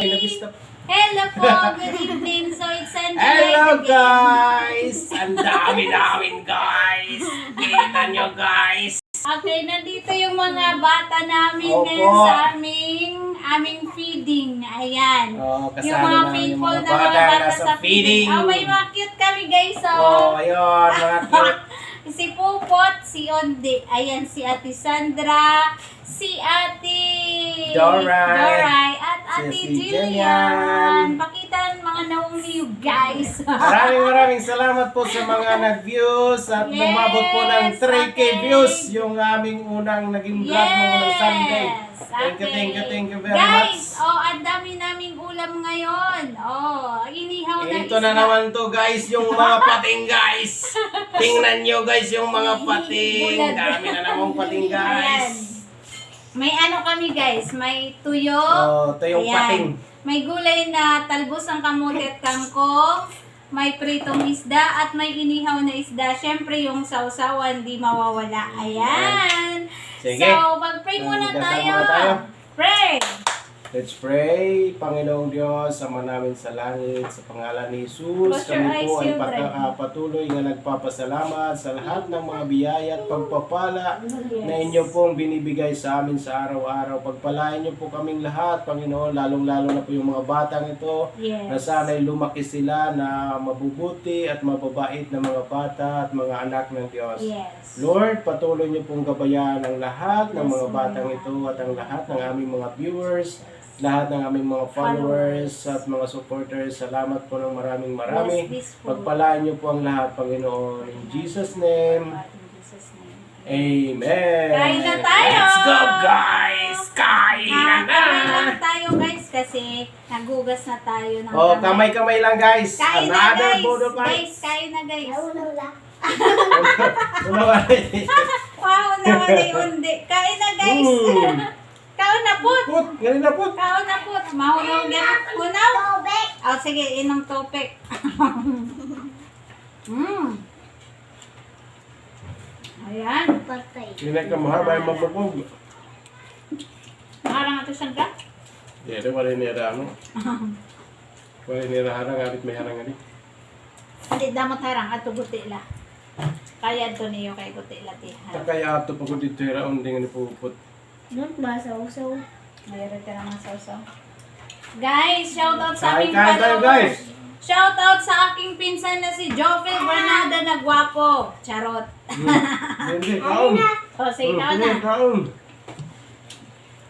Nag-stop. Hello po, good evening. So it's Sunday Hello night again. guys! Ang dami namin guys! Kita nyo guys! Okay, nandito yung mga bata namin Opo. ngayon sa aming feeding. Ayan. Kasama Yung mga namin yung faithful mga na mga bata bata nasa sa feeding. feeding. Oh, may mga cute kami guys. Oh, ayun, mga cute. Si Pupot, si Onde, ayan, si Ate Sandra, si Ate Doray. at Ate Si Jillian. Jillian. Pakita mga naungliw, guys. Maraming salamat po sa mga nag-views at Yes, lumabot po ng 3K okay. views yung aming unang naging vlog mo unang Sunday. Okay. Thank you very guys, much. ang dami naming ulam ngayon. Inihaw na Ito na naman to guys, yung mga pating guys. Tingnan nyo guys yung mga pating. Bulag. Dami na namang pating Ayan. guys. May ano kami guys, may tuyo. Ito yung Ayan. pating. May gulay na talbos ang kamote at kangkong. May pritong isda at may inihaw na isda. Siyempre yung sausawan di mawawala. Ayan. Sige. So, mag-pray muna Magdasal tayo. muna tayo. Pray! Let's pray. Panginoong Diyos, Ama namin sa langit, sa pangalan ni Jesus, Close your kami po eyes, ay children. patuloy na nagpapasalamat sa lahat ng mga biyaya at pagpapala na inyo pong binibigay sa amin sa araw-araw. Pagpalain niyo po kaming lahat, Panginoon, lalong-lalo na po yung mga batang ito, na Yes. sana'y lumaki sila na mabubuti at mababait na mga bata at mga anak ng Diyos. Yes. Lord, patuloy niyo pong gabayan ang lahat ng Yes, mga Lord. batang ito at ang lahat ng aming mga viewers, lahat ng aming mga followers at mga supporters. Salamat po ng maraming Bless this food. Pagpalaan niyo po ang lahat, Panginoon. In Jesus' name, In Jesus' name. Amen. Kain na tayo! Let's go guys! Kain Kain na! lang tayo guys kasi nagugas na tayo ng Kamay-kamay lang guys. Kain na Another guys! Bodo fight. Guys, kain na guys! Wow, naman ay undi. Kain na guys! Kaon na put! Put! Ganun na put! Kaon na put! Mahunaw yan. Hunaw? Sige, inong topek. Ayan. Hindi ka mahaba yung mabukog. Maharang ito siyang ka? Hindi, wala nira ano. Wala nira harang, abit may harang ani. Hindi, damot harang. Ato guti la. Kaya ito niyo kay guti la. Kaya ato pagod dito hiraon din ni puput. Don't ba sausaw? Mayroon ka naman sausaw. Guys, shoutout sa aming Kain tayo guys! Shoutout sa aking pinsan na si Jofel Bernada na gwapo. Charot. Hindi, kaon! Sige, kaon na. Kaon!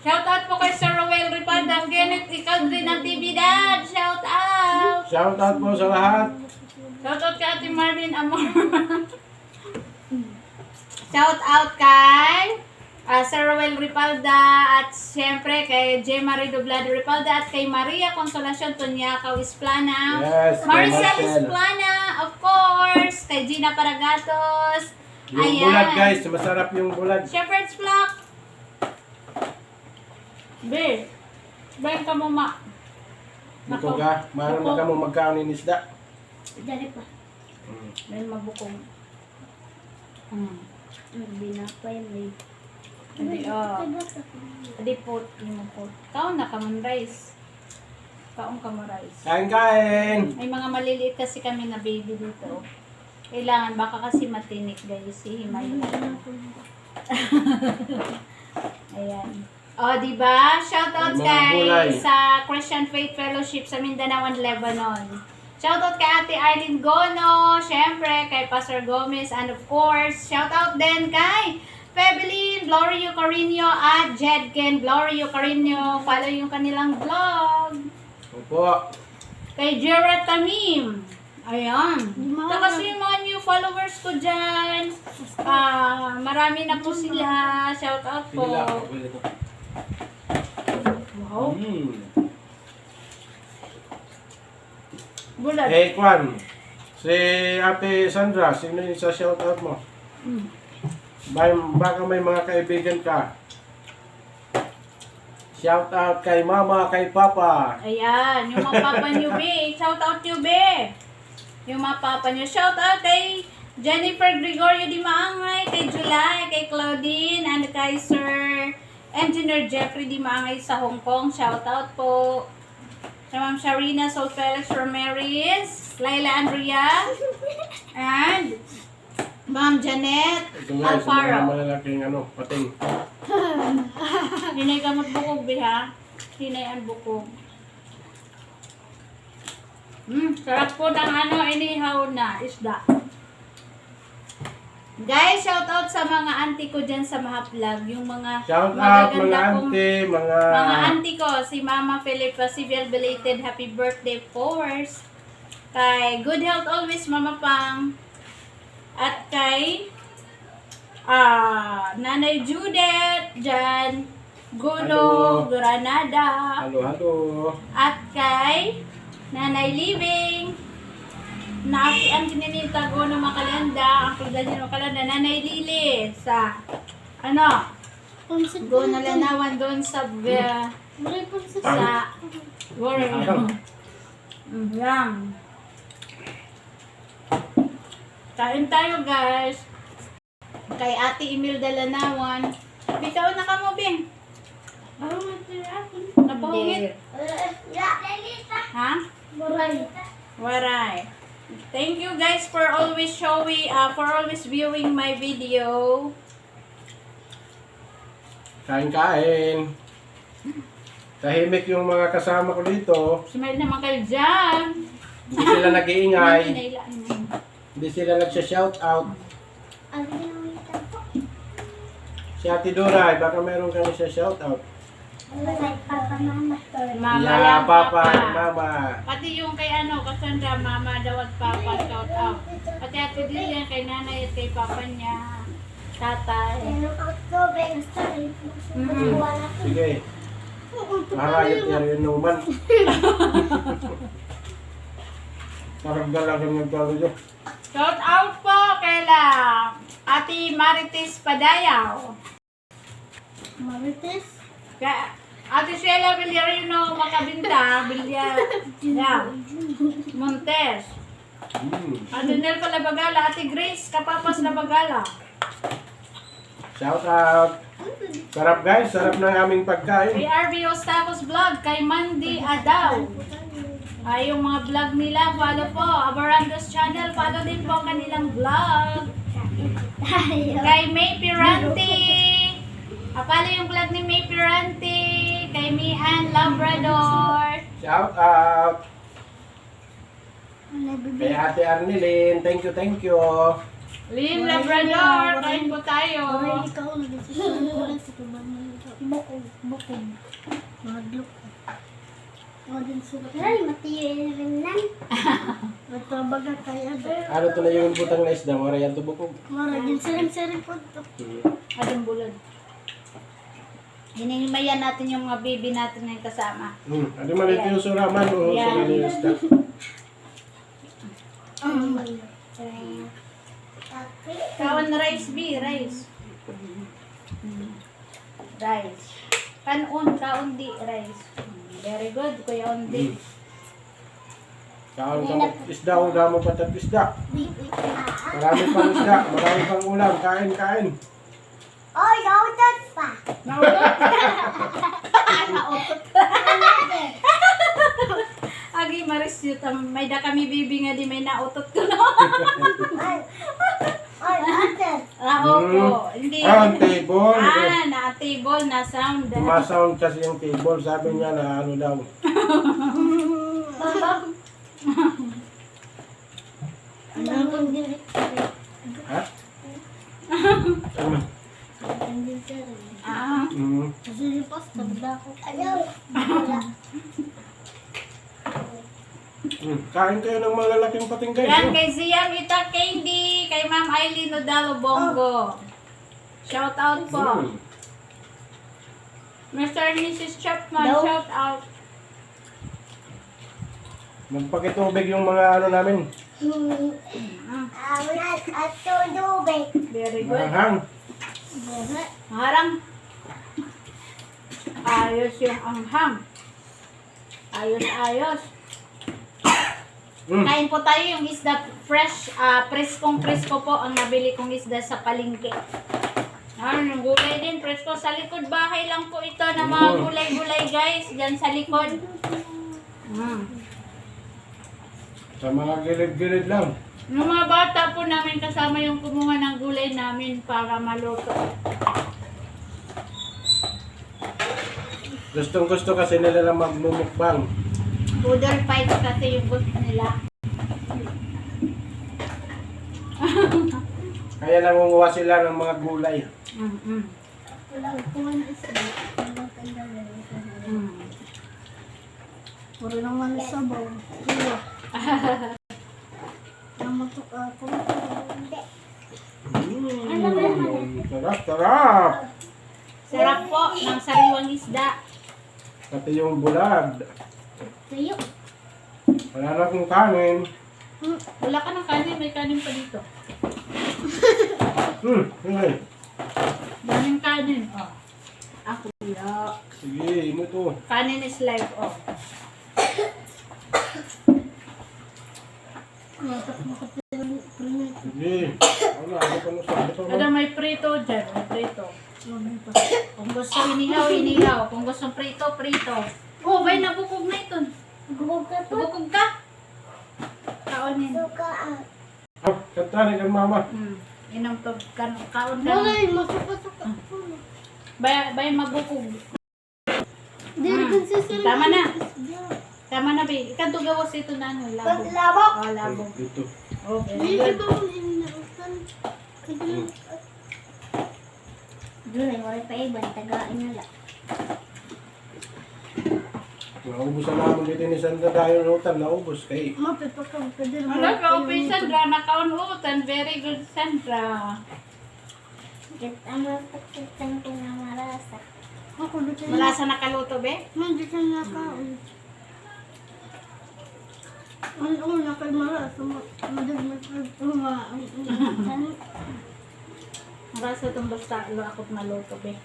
Shoutout po kay Sir Roel Ripandang Kenneth, ikaw din ang TV Dad. Shoutout. Shout out po sa lahat! Shoutout kay Ate Marlene Amor. Shoutout kay Sir Roel Ripalda at siyempre kay J. Marie Doblado Ripalda at kay Maria Consolacion Tonyacao Isplana. Yes, kay Marcel Marcel. Isplana, of course. Kay Gina Paragatos. Yung bulag guys, masarap yung bulag. Shepherd's Flock. Be, bayan ka mo ma. Buko ka, maraming ka mo magkaon ng isda. Dali pa. Bayan mabukong. Binapay may. Adi pot, yung pot. Kaon na kamon rice. Kaon ka mo rice. Kain! May mga maliliit kasi kami na baby dito. Kailangan, baka kasi matinik guys. Hihimay na. Ayan. Diba? Shoutout May mga gulay. kay sa Christian Faith Fellowship sa Mindanao and Lebanon. Shoutout kay Ate Arlene Gono, syempre kay Pastor Gomez, and of course, shoutout din kay Febelin, Glorio Carino at Jedken Glorio Carino. Follow yung kanilang vlog. Opo. Kay Gerard Tamim. Ayan. Ito kasi yung mga new followers ko dyan. Marami na po sila. Shoutout po. Pila. Wow. Bulag. Kwan. Si Ate Sandra, sino yung sa shoutout mo? Baka may mga kaibigan ka. Shoutout kay Mama, kay Papa. Ayan. Yung mga papa nyo, be. Shoutout nyo, be. Yung mga papa nyo. Shoutout kay Jennifer Gregorio Di Maangay, kay July, kay Claudine, and kay Sir Engineer Jeffrey Di Maangay sa Hong Kong. Shoutout po. Kay Ma'am Sharina Sol Felix Ramirez, Laila Andrea, and Ma'am Janet Ito nga, sa mga Alfaro. malalaking pating. Hinay kamot bukog, biha. Hinay ang bukog. Sarap po ng inihaw na isda. Guys, shout out sa mga auntie ko dyan sa Mahaplag. Yung mga Shout out mga magaganda kong- auntie, mga auntie ko, si Mama Philippa, si Biel belated happy birthday force. Kay good health always, Mama Pang. At kay Nanay Judith, Jan Guno, Hello. Granada. halo. At kay Nanay Living, naakian kininita ko ng Makalanda, ang pagdalhin ng Makalanda, Nanay Lili, sa, go na lanawan doon sa, sa, yan. Kain tayo, guys. Kay Ate Imelda Lanawan. Bitaw na ka mo, Bing. Napahungit. Ha? Waray. Thank you guys for always viewing my video. Kain. Tahimik yung mga kasama ko dito. Smile naman kayo dyan. Hindi sila nag-iingay. Hinailaan mo. Hindi sila nagsha-shout out. Si Ate Duray, baka meron kang siya-shout out. Mama Yeah, lang, Papa, Papa. Mama. Pati yung kay Cassandra, Mama daw at Papa, shout out. Pati Ate Dilian, kay Nanay at kay Papa niya. Tatay. Sige. Harayot niya rin naman. Parang galang kang nagkalo. Shout out po kay Ate Marites Padayaw. Kay Ate Sheila Villarino Macabinta, Montes. Ate Nel Labagala, Ate Grace Kapapas Labagala. Shout out. Sarap guys, sarap ng aming pagkain. Kay RBO Tacos Vlog, kay Mandy Adaw. Ay, yung mga vlog nila, follow po. Abarandos Channel, follow din po ang kanilang vlog. Kay May Pirante. Follow yung vlog ni May Pirante. Kay Mian Labrador. Shout out. Kay Ate Arnilin, thank you. Lynn Labrador, kain po tayo. Ano to na yung butang na isda, mara yan tubukog. Adong bulad. Hinihimayan natin yung mga baby natin na yung kasama. Ano man ito yung suraman o Yan. sura ng isda. Kawan rice B, rice. Rice. Kaon di, rice. Very good, Kuya Ondi. Kaon ka mo isda o gamo patat isda. Marami pang isda, marami pang ulam, kain. Nautot? Agi maris yun. May da kami bibi nga di may nautot ko no. Opo. Hindi. Ang table. Na-table, na sound. Tumasound kasi yung table, sabi niya na ano daw. Ha? Ano? Kain kayo ng malalaking pating guys. Yan oh. kay Ziam Ita Candy, kay Ma'am Aileen Odalo Bongo. Shout out po. Mr. and Mrs. Chapman, No. shout out. Magpakitubig yung mga ano namin. Very good. Mahang. Harang. Ayos yung anghang. Ayos. Kain po tayo yung isda fresh, presko po ang nabili kong isda sa palengke. Yung gulay din, presko. Sa likod bahay lang po ito na mga gulay-gulay guys, dyan sa likod. Sa mga gilid-gilid lang. Yung mga bata po namin kasama yung kumuha ng gulay namin para maluto. Gustong gusto kasi nila lang magmumukbang. Poodle fight kasi yung gusto nila. Kaya nangunguha sila ng mga gulay. Wala kuhan isa. Wala kandala. Puro naman sabaw. Iya. Namatok ako. Sarap, sarap. Sarap po ng sariwang isda. Pati yung bulag. Tuyo. Wala na akong kanin. Wala ka ng kanin, may kanin pa dito. Okay. Daming kanin. Oh. Ako ya. Sige, imo to. Kanin is life. Oh. Sige. Ano, ano pa no sa ito? Ada may prito dyan. May prito. Kung gusto inihaw, inihaw. Kung gusto prito, prito. Oh, bay, nabukog na ito. Gubog ka po. Nabukog ka? Kaonin. Suka. Ah, kanta ni kan mama. Inom to. Kaon ka. Malay, masuka-suka. Bay, mabukog. Dili kan sisir. Tama na. Tama na, bay. Ikan to gawas ito na ano. Labog. Labok. Oh, labog. Dito. Okay. Dili ba mo inautan? Doon ay wala pa iba, tagaan na lang. Naubos na naman dito ni Sandra dahil rutan. Naubos kay. Mapipakang ka din. Ano ka, Upi Sandra? Nakaunutan. Very good, Sandra. Ang mapagkitan ko na marasa. Ako dito na. Malasa nakaluto, be? Nandito na kaon. Ano na kay marasa? Madagmag ang Malasa itong basta akot maluto, be.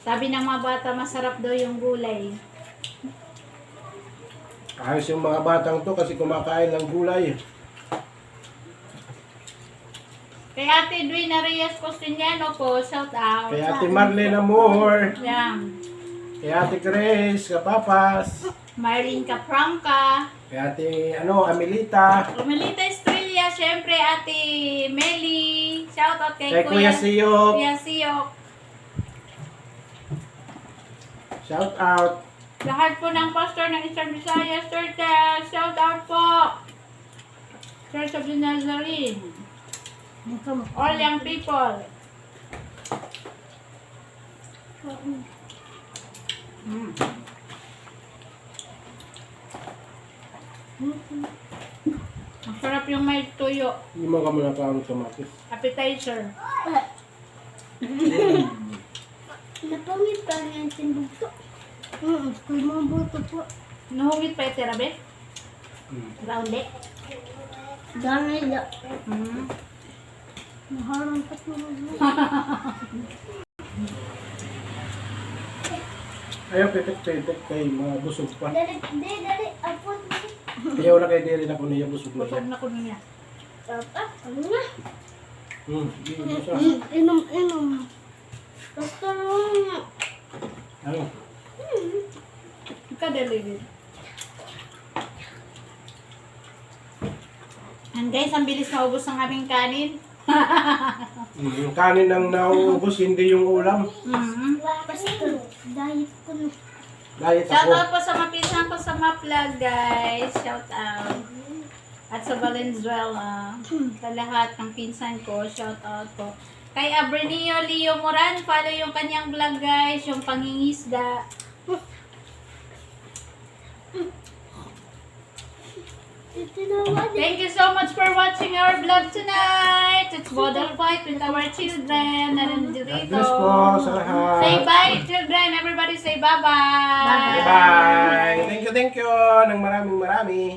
Sabi ng mga bata, masarap daw yung gulay. Ayos yung mga batang to kasi kumakain ng gulay. Kay Ate Edwina Reyes Costiniano po, shout out. Kay Ate Marlene Amor. Yan. Kay Ate Grace Kapapas. Marlene Capranca. Kay Ate Amelita. Romelita Estrella, syempre Ate Meli. Shout out kay Kay Kuya Siyok. Kuya Siyok. Shout out. Lahat po ng pastor ng Eastern Visayas Churches, shout out po. Church of the Nazarene. All young people. Ang sarap yung may tuyo. Hindi mo ka muna pa ang tomatis. Appetizer. Napangit pa rin ang timbugto. Kung mga buto po. Nuhugit pa yung tirabe? Rounde? Ganay na. Maharang pa po. Ayaw, pipit-pipit kay mga busog pa. Dali. Apon. Ayaw na kay Diri na kung niya busog na siya. Busog na ko niya. Ano na? Hindi mo siya. Inom. Basta lang. Ano? Kadali. And guys, ang bilis maubos ng aming kanin. Yung kanin ang nauubos, hindi yung ulam. Basta diet ko na. Diet Shout ako. out po sa mapisan ko sa Maplag, guys. Shout out. At sa Valenzuela. Sa lahat ng pinsan ko, shout out po. Kay Abrenio Leo Moran, follow yung kanyang vlog, guys. Yung pangingisda. Thank you so much for watching our vlog tonight. It's Bodal Fight with our children. Nandito God dito. bless po sa lahat. Say bye, children. Everybody say bye-bye. Bye-bye. Thank you. Nang maraming.